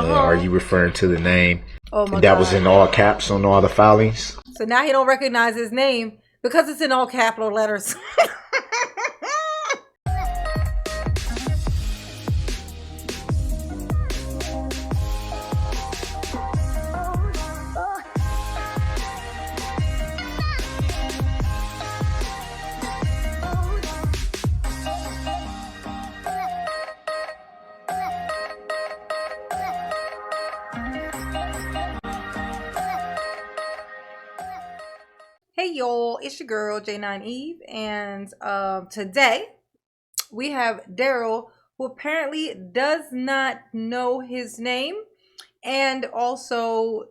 Are you referring to the name that God. Was in all caps on all the filings? So now he don't recognize his name because it's in all capital letters. Hey y'all, it's your girl J9 Eve, and today we have Darrell, who apparently does not know his name, and also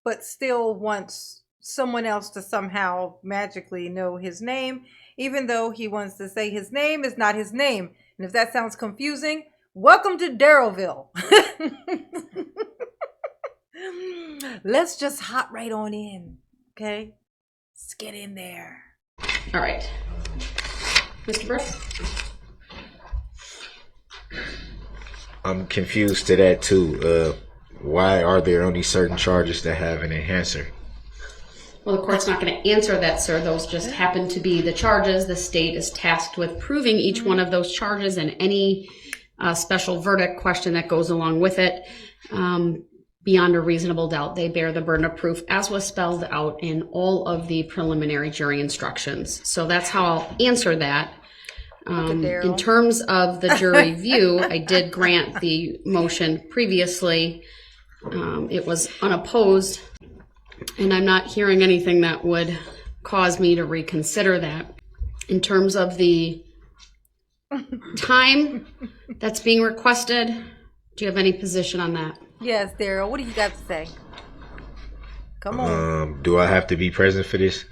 but still wants someone else to somehow magically know his name, even though he wants to say his name is not his name. And if that sounds confusing, welcome to Darrellville. Let's just hop right on in, okay? Let's get in there. All right. Mr. Brooks? I'm confused to that too. Why are there only certain charges that have an enhancer? Well, the court's not going to answer that, sir. Those just happen to be the charges. The state is tasked with proving each one of those charges and any special verdict question that goes along with it. Beyond a reasonable doubt, they bear the burden of proof, as was spelled out in all of the preliminary jury instructions. So that's how I'll answer that. In terms of the jury view, I did grant the motion previously. It was unopposed, and I'm not hearing anything that would cause me to reconsider that. In terms of the time that's being requested, do you have any position on that? Yes, Darrell. What do you got to say? Come on. Do I have to be present for this?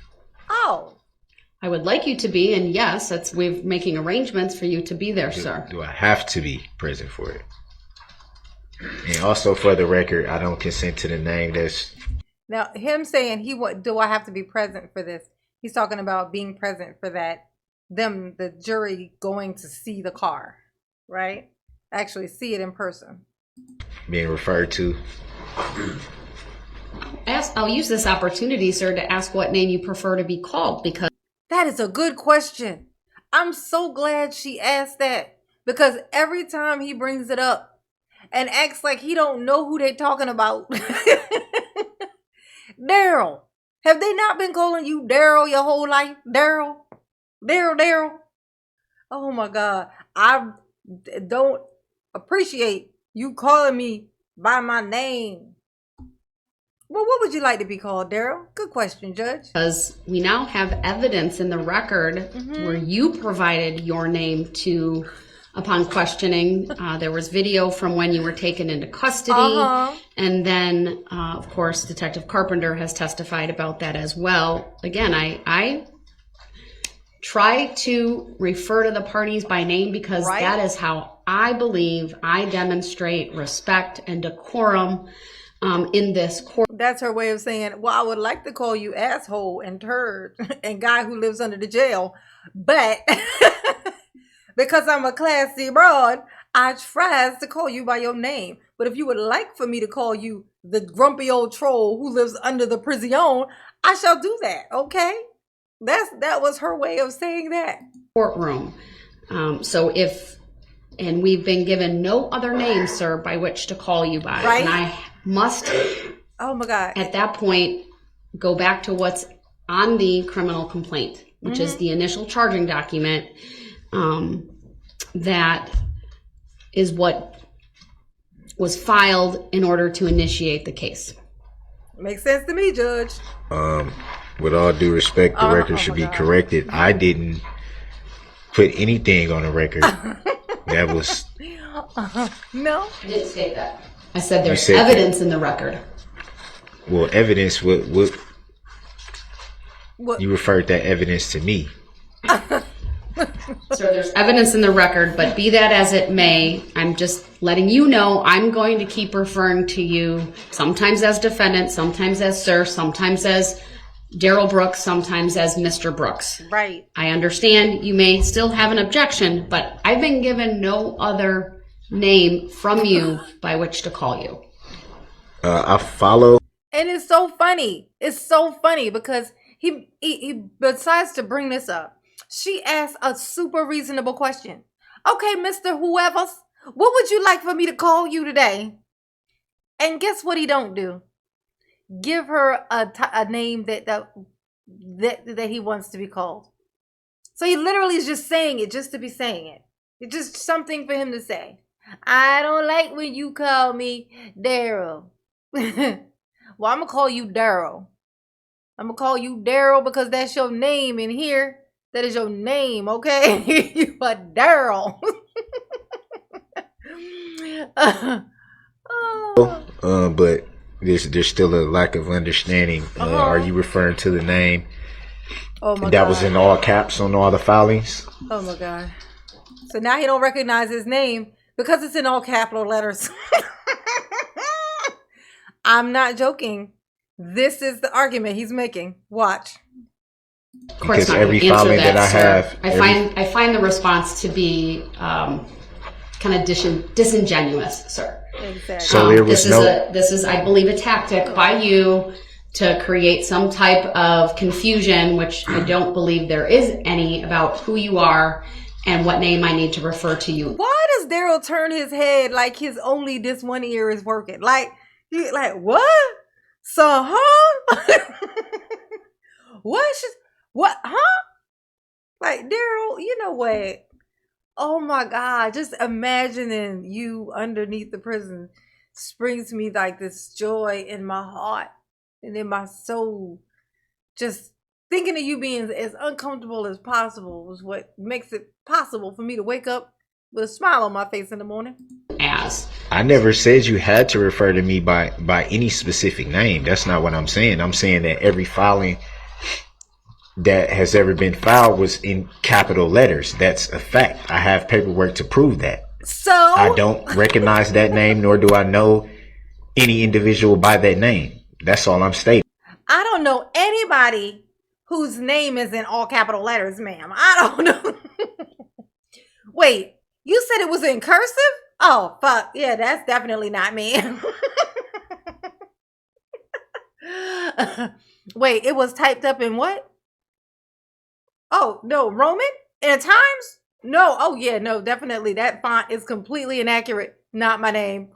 Oh. I would like you to be, and yes, we're making arrangements for you to be there, sir. Do I have to be present for it? And also, for the record, I don't consent to the name that's... Now, him saying do I have to be present for this? He's talking about being present for that, the jury going to see the car, right? Actually see it in person. Being referred to. I'll use this opportunity, sir, to ask what name you prefer to be called, because... That is a good question. I'm so glad she asked that, because every time he brings it up and acts like he don't know who they talking about. Darrell, have they not been calling you Darrell your whole life? Darrell? Darrell? Oh my God. I don't appreciate you calling me by my name. Well, what would you like to be called, Darrell? Good question, Judge. Because we now have evidence in the record where you provided your name to, upon questioning. There was video from when you were taken into custody. And then, of course, Detective Carpenter has testified about that as well. Again, I try to refer to the parties by name because that is how I believe I demonstrate respect and decorum in this court. That's her way of saying, well, I would like to call you asshole and turd and guy who lives under the jail, but because I'm a classy broad, I tries to call you by your name. But if you would like for me to call you the grumpy old troll who lives under the prison, I shall do that, okay? That was her way of saying that. Courtroom. And we've been given no other name, sir, by which to call you by. Right. And I must, oh my God, at that point, go back to what's on the criminal complaint, which is the initial charging document. That is what was filed in order to initiate the case. Makes sense to me, Judge. With all due respect, the record should be corrected. I didn't put anything on the record. That was... No. I didn't say that. I said there's evidence in the record. Well, evidence, what? You referred that evidence to me. So there's evidence in the record, but be that as it may, I'm just letting you know I'm going to keep referring to you sometimes as defendant, sometimes as sir, sometimes as Darrell Brooks, sometimes as Mr. Brooks. Right. I understand you may still have an objection, but I've been given no other name from you by which to call you. I follow. And it's so funny. It's so funny because he decides to bring this up. She asks a super reasonable question. Okay, Mr. Whoever's, what would you like for me to call you today? And guess what he don't do? Give her a name that he wants to be called. So he literally is just saying it just to be saying it. It's just something for him to say. I don't like when you call me Daryl. Well, I'm going to call you Darrell. I'm going to call you Darrell because that's your name in here. That is your name, okay? You are Darrell. But there's still a lack of understanding. Are you referring to the name that was in all caps on all the filings? Oh my God. So now he don't recognize his name because it's in all capital letters. I'm not joking. This is the argument he's making. Watch. Because every filing that I have, I find the response to be kind of disingenuous, sir. Exactly. So there was this is, I believe, a tactic by you to create some type of confusion, which I don't believe there is any, about who you are and what name I need to refer to you. Why does Daryl turn his head like his only this one ear is working? Like what? So, huh? What? Huh? Like, Daryl, you know what? Oh my God, just imagining you underneath the prison brings me like this joy in my heart and in my soul. Just thinking of you being as uncomfortable as possible was what makes it possible for me to wake up with a smile on my face in the morning. I never said you had to refer to me by any specific name. That's not what I'm saying. I'm saying that every filing that has ever been filed was in capital letters. That's a fact. I have paperwork to prove that. So I don't recognize that name, nor do I know any individual by that name. That's all I'm stating. I don't know anybody whose name is in all capital letters, ma'am. I don't know. Wait, you said it was in cursive? Oh, fuck. Yeah, that's definitely not me. Wait, it was typed up in what? Oh, no, Roman? In Times? No. Oh, yeah, no, definitely. That font is completely inaccurate. Not my name.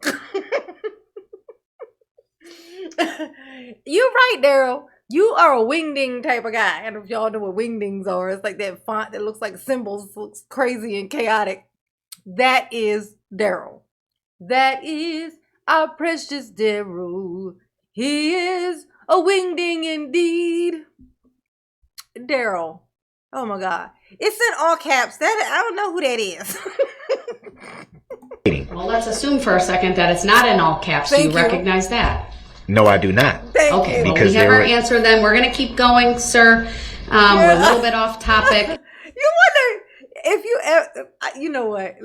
You're right, Daryl. You are a wingding type of guy. And if y'all know what wingdings are, it's like that font that looks like symbols, looks crazy and chaotic. That is Daryl. That is our precious Daryl. He is a wingding indeed. Daryl. Oh my God. It's in all caps. That I don't know who that is. Well, let's assume for a second that it's not in all caps. Do you recognize that? No, I do not. Okay, well, we have our answer then. We're going to keep going, sir. We're a little bit off topic. You wonder if you ever, you know what?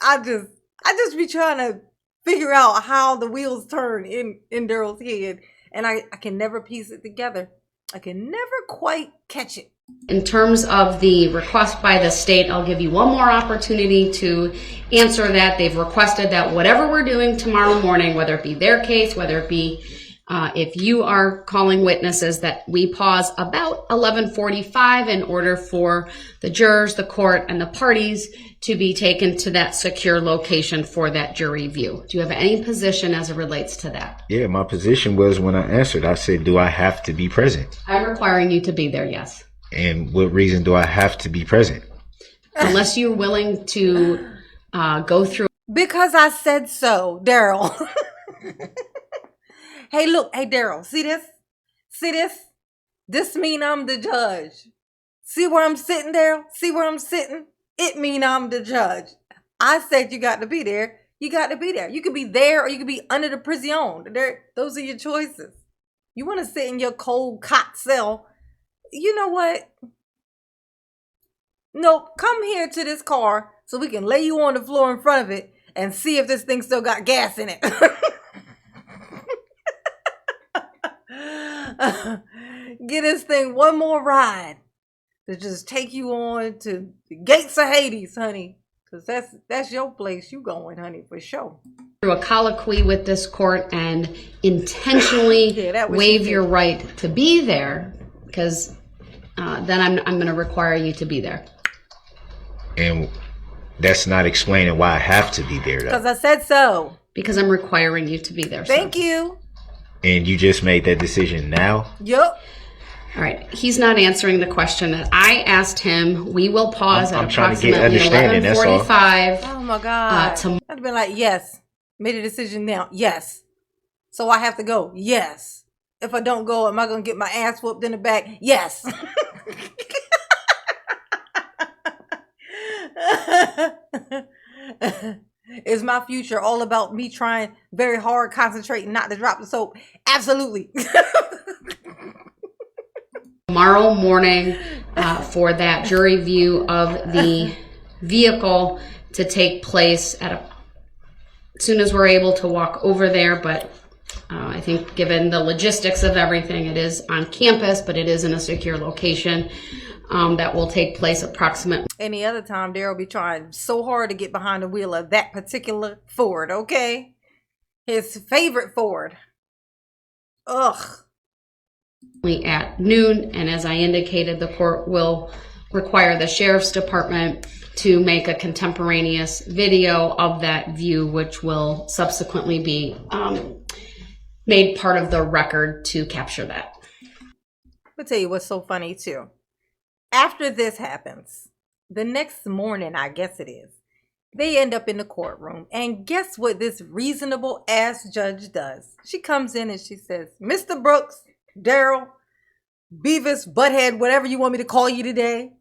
I just be trying to figure out how the wheels turn in Daryl's head, and I can never piece it together. I can never quite catch it. In terms of the request by the state, I'll give you one more opportunity to answer that. They've requested that whatever we're doing tomorrow morning, whether it be their case, whether it be if you are calling witnesses, that we pause about 11:45 in order for the jurors, the court, and the parties to be taken to that secure location for that jury view. Do you have any position as it relates to that? Yeah, my position was, when I answered, I said, do I have to be present? I'm requiring you to be there, yes. And what reason do I have to be present? Unless you're willing to go through. Because I said so, Daryl. Hey, look. Hey, Daryl. See this? See this? This mean I'm the judge. See where I'm sitting, Daryl? See where I'm sitting? It mean I'm the judge. I said you got to be there. You got to be there. You could be there or you could be under the prison. Those are your choices. You want to sit in your cold cot cell. You know what? Nope. Come here to this car so we can lay you on the floor in front of it and see if this thing still got gas in it. Get this thing one more ride to just take you on to the gates of Hades, honey. Because that's your place you going, honey, for sure. through a colloquy with this court and intentionally Yeah, waive your right to be there, because then I'm going to require you to be there. And that's not explaining why I have to be there, Because though. I said so. Because I'm requiring you to be there. Thank you. And you just made that decision now? Yup. All right. He's not answering the question that I asked him. We will pause I'm at trying to get approximately understanding, that's all. 11:45. Oh my God. I'd have been like, yes. Made a decision now. Yes. So I have to go. Yes. If I don't go, am I going to get my ass whooped in the back? Yes. Is my future all about me trying very hard, concentrating not to drop the soap? Absolutely. Tomorrow morning for that jury view of the vehicle to take place as soon as we're able to walk over there. But I think given the logistics of everything, it is on campus, but it is in a secure location. That will take place approximately. Any other time, Darrell be trying so hard to get behind the wheel of that particular Ford, okay? His favorite Ford. Ugh. At noon, and as I indicated, the court will require the sheriff's department to make a contemporaneous video of that view, which will subsequently be made part of the record to capture that. I'll tell you what's so funny too. After this happens, the next morning, I guess it is, they end up in the courtroom. And guess what this reasonable ass judge does? She comes in and she says, Mr. Brooks, Darrell, Beavis, Butthead, whatever you want me to call you today.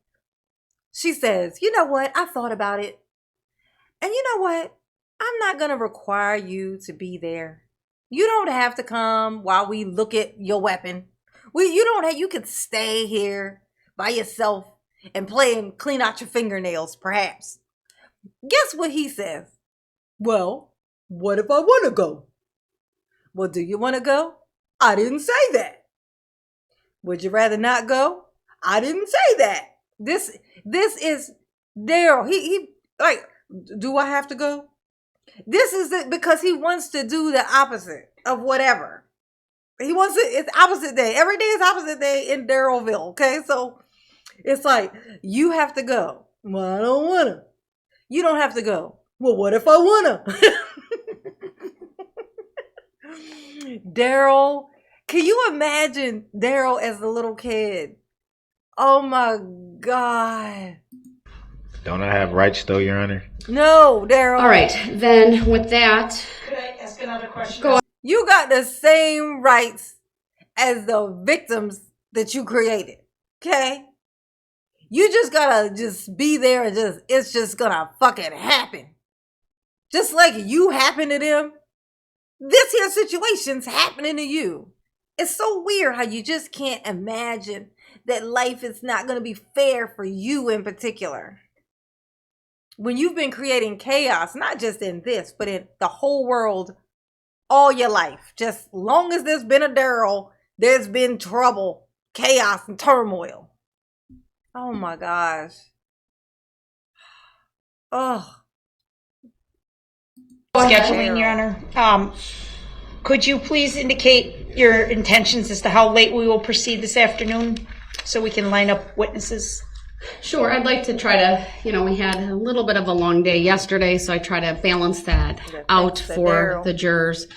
She says, you know what? I thought about it. And you know what? I'm not going to require you to be there. You don't have to come while we look at your weapon. You can stay here by yourself and play and clean out your fingernails, perhaps. Guess what he says? Well, what if I want to go? Well, do you want to go? I didn't say that. Would you rather not go? I didn't say that. This is Darrell. He like, do I have to go? This is it because he wants to do the opposite of whatever. He wants it. It's opposite day. Every day is opposite day in Darrellville. Okay, so it's like you have to go. Well, I don't wanna. You don't have to go. Well, what if I wanna? Darrell, can you imagine Darrell as a little kid? Oh my God. Don't I have rights though, Your Honor? No, Darrell. All right, then with that, Could I ask another question? Go on. You got the same rights as the victims that you created. Okay? You just gotta just be there and it's just gonna fucking happen. Just like you happen to them, this here situation's happening to you. It's so weird how you just can't imagine that life is not gonna be fair for you in particular. When you've been creating chaos, not just in this, but in the whole world all your life. Just long as there's been a Darrell, there's been trouble, chaos, and turmoil. Oh my gosh. Oh. Scheduling, Your Honor. Could you please indicate your intentions as to how late we will proceed this afternoon so we can line up witnesses? sure, I'd like to try to, we had a little bit of a long day yesterday, so I try to balance that out for the jurors.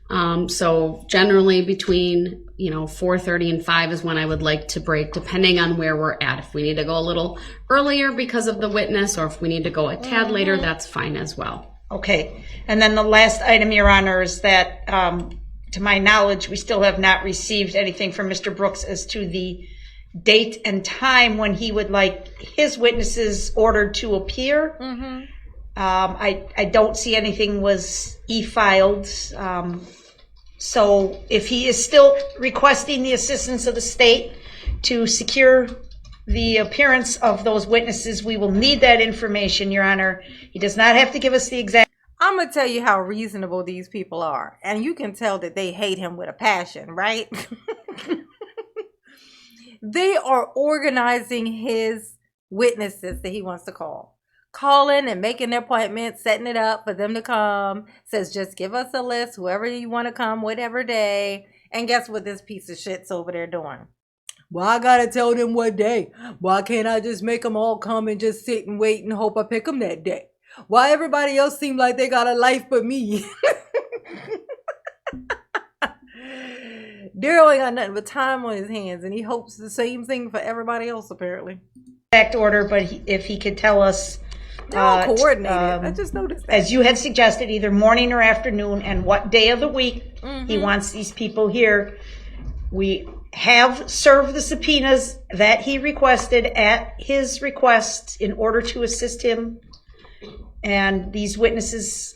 So generally between, 4:30 and 5 is when I would like to break, depending on where we're at. If we need to go a little earlier because of the witness, or if we need to go a tad later, that's fine as well. Okay. And then the last item, Your Honor, is that, to my knowledge, we still have not received anything from Mr. Brooks as to the date and time when he would like his witnesses ordered to appear. I don't see anything was e-filed. So if he is still requesting the assistance of the state to secure the appearance of those witnesses, we will need that information, Your Honor. He does not have to give us the exact. I'm going to tell you how reasonable these people are. And you can tell that they hate him with a passion, right? They are organizing his witnesses that he wants to call. calling and making their appointments, setting it up for them to come. Says, just give us a list, whoever you want to come, whatever day. And guess what this piece of shit's over there doing? Well, I gotta tell them what day. Why can't I just make them all come and just sit and wait and hope I pick them that day? Why everybody else seem like they got a life but me? Darrell ain't got nothing but time on his hands, and he hopes the same thing for everybody else, apparently. Exact order, but if he could tell us. They're all coordinated. I just noticed that. As you had suggested, either morning or afternoon, and what day of the week he wants these people here. We have served the subpoenas that he requested at his request in order to assist him. And these witnesses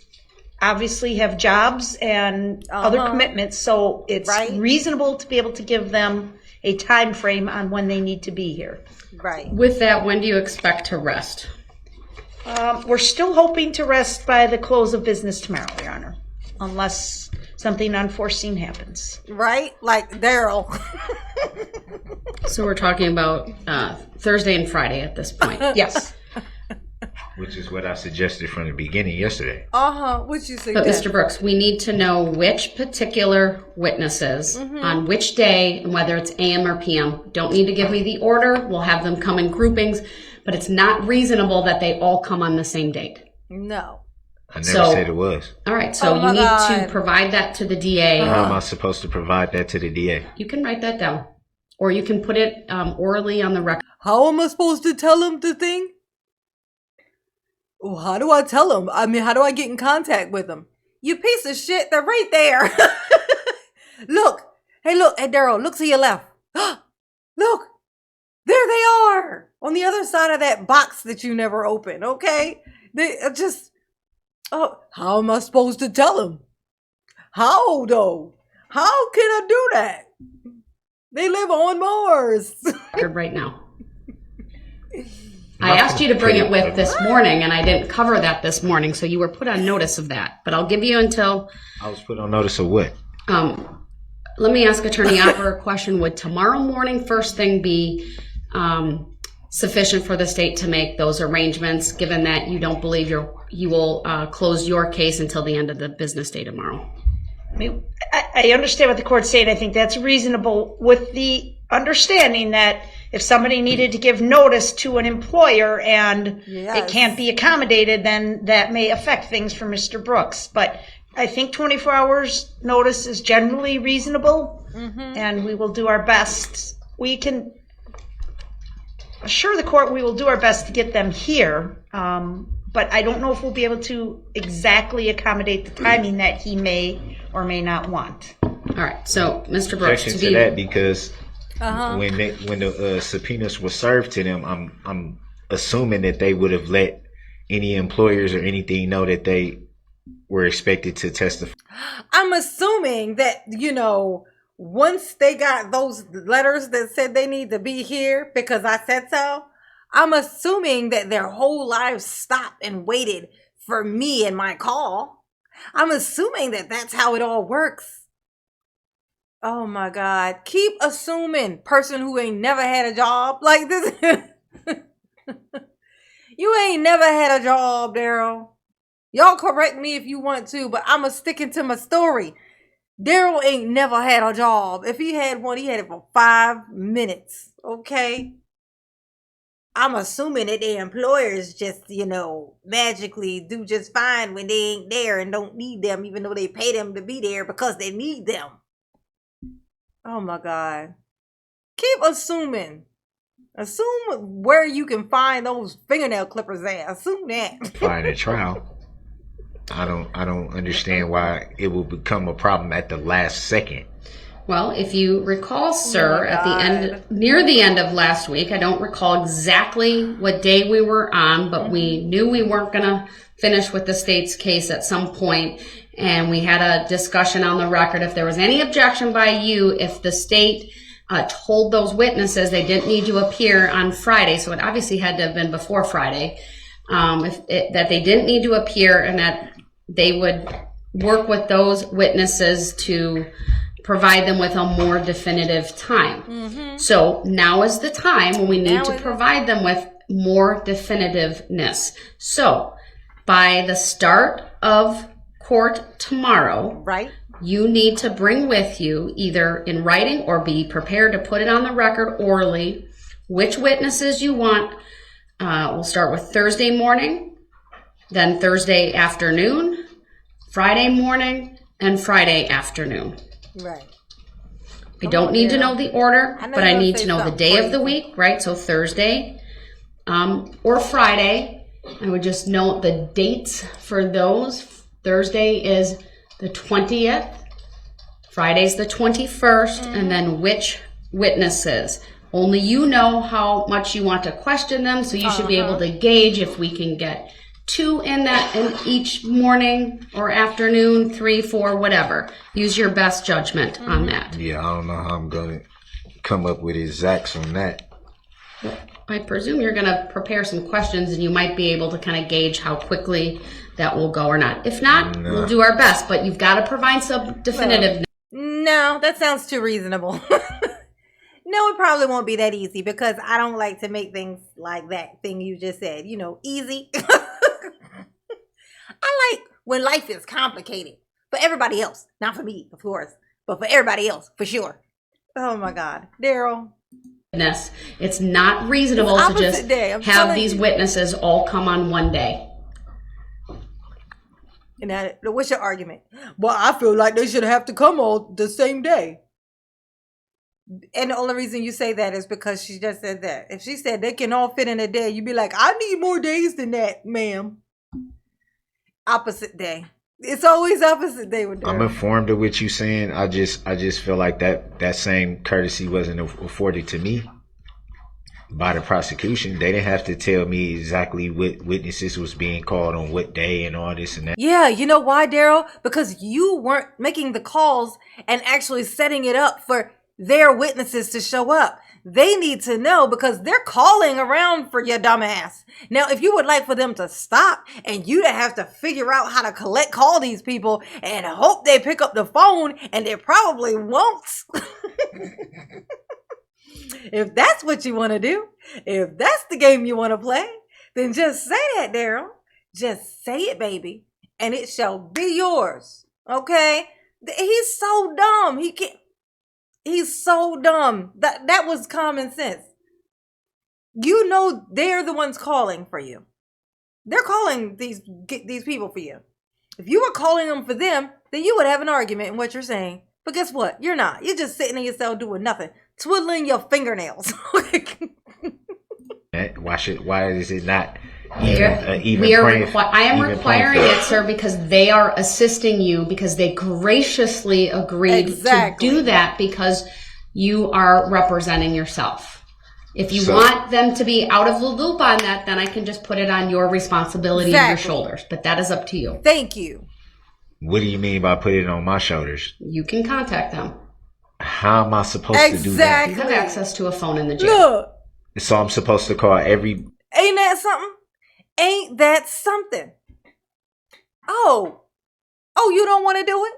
obviously have jobs and other commitments, so it's reasonable to be able to give them a time frame on when they need to be here. Right. With that, when do you expect to rest? We're still hoping to rest by the close of business tomorrow, Your Honor, unless something unforeseen happens. Right? Like Darrell. So we're talking about Thursday and Friday at this point. Yes. Which is what I suggested from the beginning yesterday. What you But suggest? Mr. Brooks, we need to know which particular witnesses on which day and whether it's AM or PM. Don't need to give me the order. We'll have them come in groupings, but it's not reasonable that they all come on the same date. No. I never said it was. All right, so you need to provide that to the DA. How am I supposed to provide that to the DA? You can write that down, or you can put it orally on the record. How am I supposed to tell him the thing? Oh, how do I tell him? I mean, how do I get in contact with him? You piece of shit, they're right there. Look. Hey, Darrell, look to your left. Look. There they are. On the other side of that box that you never open, okay? They just... Oh, how am I supposed to tell him? How, though? How can I do that? They live on Mars. Right now. I asked you to bring it with this morning, and I didn't cover that this morning, so you were put on notice of that. But I'll give you until... I was put on notice of what? Let me ask Attorney Opper a question. Would tomorrow morning first thing be sufficient for the state to make those arrangements, given that you don't believe you will close your case until the end of the business day tomorrow? I mean, I understand what the court's saying. I think that's reasonable, with the understanding that if somebody needed to give notice to an employer and it can't be accommodated, then that may affect things for Mr. Brooks. But I think 24 hours notice is generally reasonable, and we will do our best. We can assure the court we will do our best to get them here, but I don't know if we'll be able to exactly accommodate the timing that he may or may not want. All right, so Mr. Brooks, Objection to that, because when the subpoenas were served to them, I'm assuming that they would have let any employers or anything know that they were expected to testify. I'm assuming that, once they got those letters that said they need to be here because I said so, I'm assuming that their whole lives stopped and waited for me and my call. I'm assuming that that's how it all works. Oh my God. Keep assuming, person who ain't never had a job like this. You ain't never had a job, Darrell. Y'all correct me if you want to, but I'm sticking to my story. Darrell ain't never had a job. If he had one, he had it for 5 minutes. Okay? I'm assuming that the employers just, magically do just fine when they ain't there and don't need them, even though they pay them to be there because they need them. Oh my God. Keep assuming. Assume where you can find those fingernail clippers at. Assume that. Find a trial. I don't understand why it will become a problem at the last second. Well, if you recall, sir, near the end of last week, I don't recall exactly what day we were on, but we knew we weren't going to finish with the state's case at some point, and we had a discussion on the record. If there was any objection by you, if the state told those witnesses they didn't need to appear on Friday, so it obviously had to have been before Friday, that they didn't need to appear and that they would work with those witnesses to provide them with a more definitive time. So now is the time when we need to provide them with more definitiveness. So by the start of court tomorrow, Right. you need to bring with you, either in writing or be prepared to put it on the record orally, which witnesses you want. We'll start with Thursday morning, then Thursday afternoon, Friday morning, and Friday afternoon. Right. I don't need to know the order, I know but you're I gonna need say to know the something day of the crazy. week, right? So Thursday or Friday. I would just note the dates for those. Thursday is the 20th, Friday's the 21st, and then which witnesses. Only you know how much you want to question them, so you should be able to gauge if we can get 2 in each morning or afternoon, 3, 4, whatever. Use your best judgment on that. Yeah, I don't know how I'm gonna come up with exacts on that. I presume you're going to prepare some questions and you might be able to kind of gauge how quickly that will go or not. If not, we'll do our best, but you've got to provide some definitive. No, that sounds too reasonable. No, it probably won't be that easy because I don't like to make things like that thing you just said, easy. I like when life is complicated for everybody else. Not for me, of course, but for everybody else, for sure. Oh my God. Darrell. It's not reasonable It's to just opposite day, I'm have telling these you. witnesses all come on one day. And what's your argument? Well, I feel like they should have to come all the same day. And the only reason you say that is because she just said that. If she said they can all fit in a day, you'd be like, I need more days than that, ma'am. Opposite day. It's always opposite day with I'm Darrell. informed of what you're saying. I just feel like that same courtesy wasn't afforded to me by the prosecution. They didn't have to tell me exactly what witnesses was being called on what day and all this and that. Yeah, you know why, Darrell? Because you weren't making the calls and actually setting it up for their witnesses to show up. They need to know because they're calling around for your dumb ass. Now, if you would like for them to stop and you to have to figure out how to call these people and hope they pick up the phone, and they probably won't. If that's what you want to do, if that's the game you want to play, then just say that, Darrell. Just say it, baby, and it shall be yours. Okay? He's so dumb. He's so dumb. That was common sense. You know they're the ones calling for you. They're calling these people for you. If you were calling them for them, then you would have an argument in what you're saying. But guess what? You're not. You're just sitting in your cell doing nothing, twiddling your fingernails. Why is it not I am requiring it, sir, because they are assisting you, because they graciously agreed to do that because you are representing yourself. If you want them to be out of the loop on that, then I can just put it on your responsibility and your shoulders. But that is up to you. Thank you. What do you mean by putting it on my shoulders? You can contact them. How am I supposed to do that? You have access to a phone in the jail. Look. So I'm supposed to call every... Ain't that something? Ain't that something? Oh, you don't want to do it?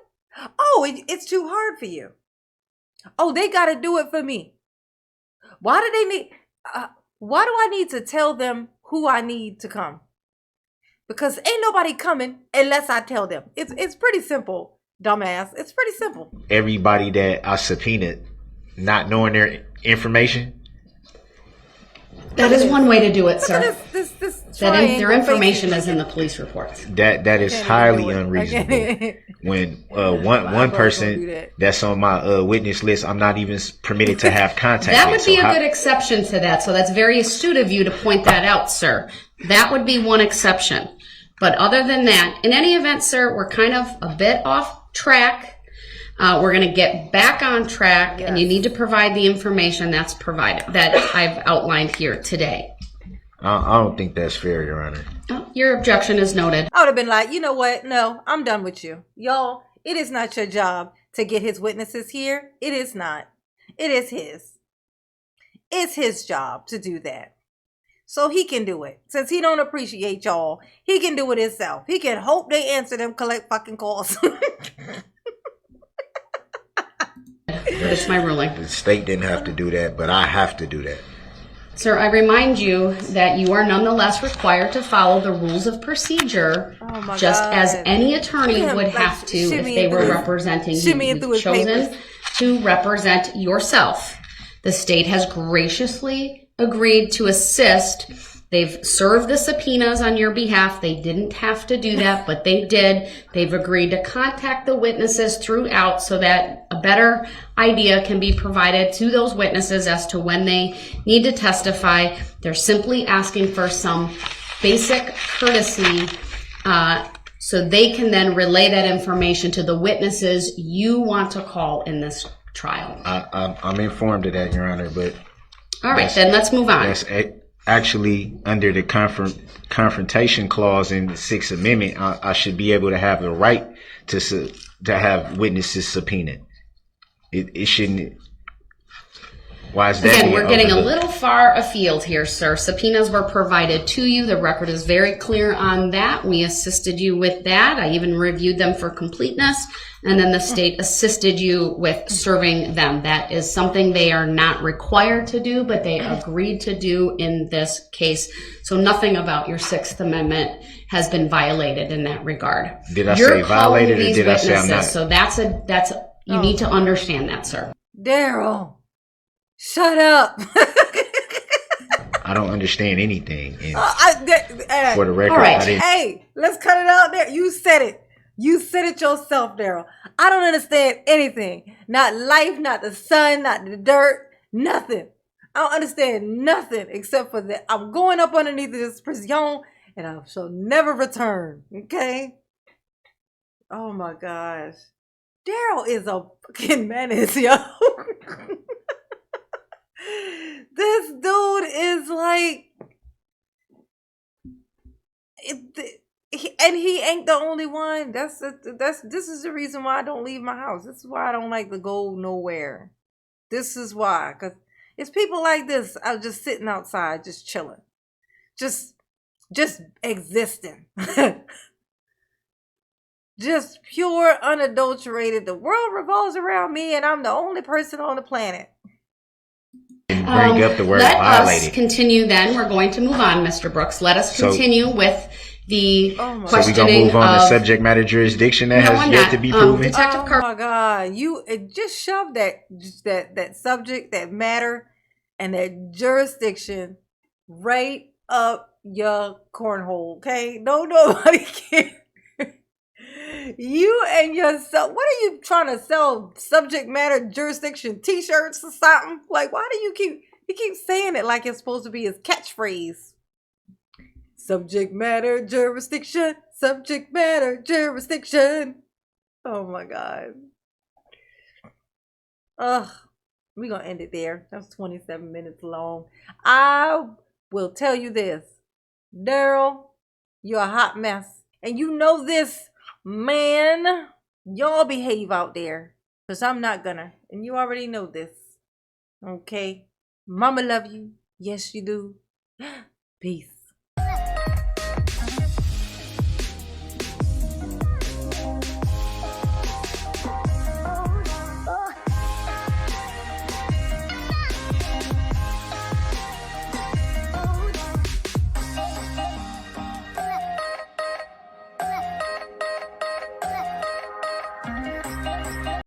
Oh, it's too hard for you. Oh, they got to do it for me. Why do they need, why do I need to tell them who I need to come? Because ain't nobody coming unless I tell them. It's pretty simple, dumbass. It's pretty simple. Everybody that I subpoenaed, not knowing their information. That is one way to do it, sir. This their information is in the police reports. That is highly unreasonable. When one person that's on my witness list, I'm not even permitted to have contact. That would be a good exception to that. So that's very astute of you to point that out, sir. That would be one exception. But other than that, in any event, sir, we're kind of a bit off track. We're going to get back on track, and you need to provide the information that's provided, that I've outlined here today. I don't think that's fair, Your Honor. Oh, your objection is noted. I would have been like, you know what? No, I'm done with you. Y'all, it is not your job to get his witnesses here. It is not. It is his. It's his job to do that. So he can do it. Since he don't appreciate y'all, he can do it himself. He can hope they answer them collect fucking calls. It's my ruling. The state didn't have to do that, but I have to do that. Sir, I remind you that you are nonetheless required to follow the rules of procedure, just as any attorney would have to if they were representing you. You've chosen to represent yourself. The state has graciously agreed to assist. They've served the subpoenas on your behalf. They didn't have to do that, but they did. They've agreed to contact the witnesses throughout so that a better idea can be provided to those witnesses as to when they need to testify. They're simply asking for some basic courtesy so they can then relay that information to the witnesses you want to call in this trial. I'm informed of that, Your Honor, but all right, then let's move on. That's actually under the confrontation clause in the Sixth Amendment. I should be able to have the right to have witnesses subpoenaed. It shouldn't. Why is that? Again, we're getting a little far afield here, sir. Subpoenas were provided to you. The record is very clear on that. We assisted you with that. I even reviewed them for completeness. And then the state assisted you with serving them. That is something they are not required to do, but they agreed to do in this case. So nothing about your Sixth Amendment has been violated in that regard. Did I say violated or did I say I'm not? So you need to understand that, sir. Darrell, shut up. I don't understand anything. For the record, right. Hey, let's cut it out there. You said it. You said it yourself, Darrell. I don't understand anything. Not life, not the sun, not the dirt, nothing. I don't understand nothing except for that I'm going up underneath this prison and I shall never return. Okay? Oh my gosh. Darrell is a fucking menace, yo. This dude is like... And he ain't the only one. This is the reason why I don't leave my house. This is why I don't like to go nowhere. This is why, because it's people like this. I'm just sitting outside, just chilling, just existing, just pure, unadulterated. The world revolves around me, and I'm the only person on the planet. Bring up the word let violated. Us continue. Then we're going to move on, Mr. Brooks. Let us continue with the questioning. So we're gonna move on to subject matter jurisdiction that has yet to be proven. Detective Oh my God! You just shoved that subject, that matter, and that jurisdiction right up your cornhole. Okay, nobody can. You and yourself. What are you trying to sell? Subject matter jurisdiction T-shirts or something? Like, why do you keep saying it like it's supposed to be his catchphrase? Subject matter jurisdiction. Subject matter jurisdiction. Oh my God. Ugh. We're gonna end it there. That's 27 minutes long. I will tell you this. Darrell, you're a hot mess. And you know this, man. Y'all behave out there. Because I'm not gonna. And you already know this. Okay? Mama love you. Yes, you do. Peace.